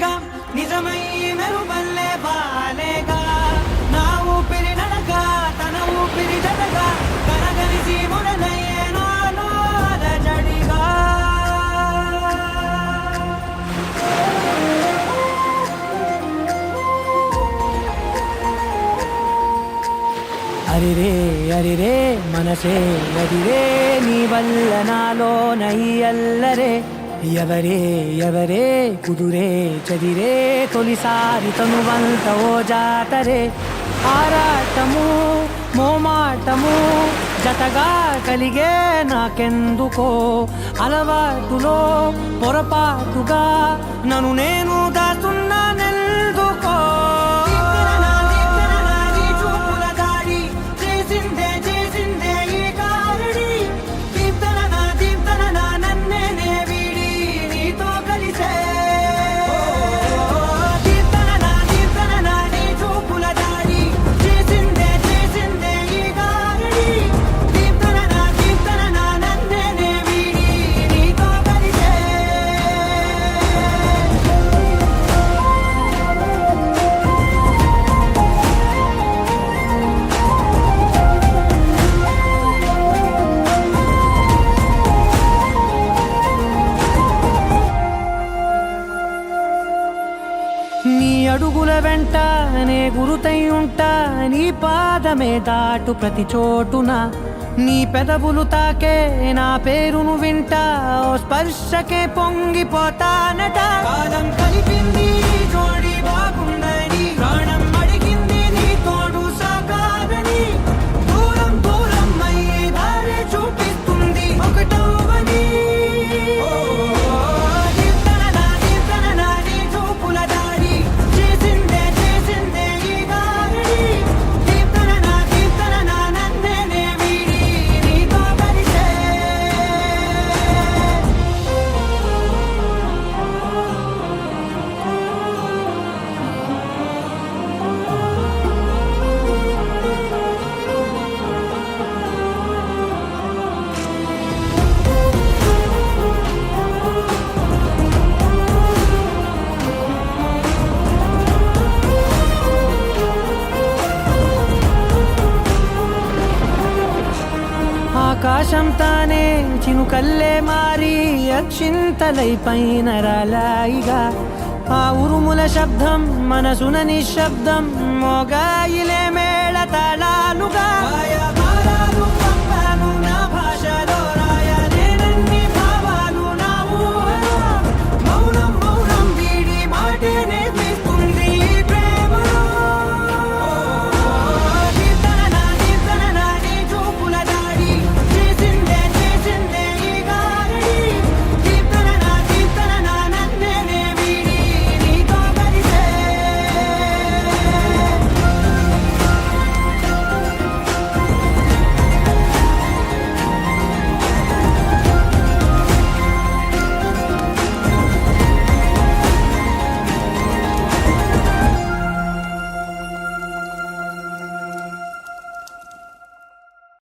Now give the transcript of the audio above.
మెరుగేగా నిజమై మెరుపల్లే బాలేగా నా ఊపిరి నడక తన ఊపిరి జడగా కనగలిసి మొదలయ్యే నాలో అలజడిగా అరిరే మనసే అరిరే నీ వల్ల నాలో నయ్యల్లరే ఎవరే కుదురే చదిరే తొలిసారి తనువంత ఓ జాతరే ఆరాటము మోమాటము జతగా కలిగే నాకెందుకో అలవాటులో పొరపాటుగా నన్ను నేను దాస్తున్నానెందుకో నీ అడుగుల వెంట నే గురుతై ఉంటా నీ పాదమే దాటు ప్రతి చోటున నీ పెదవులు తాకే నా పేరును వింటా ఓ స్పర్శకే పొంగిపోతానట కాలం కలిపింది జోడి బాగుందని ప్రాణం అడిగింది నీ తోడు సాగాలని దూరం దూరం అయ్యే దారి చూపిస్తుంది ఒకటవని ఆకాశం తానే చినుకల్లే మారి అక్షింతలై పైన రాలాయిగా ఆ ఉరుముల శబ్దం మనసున నిశ్శబ్దం మోగాయిలే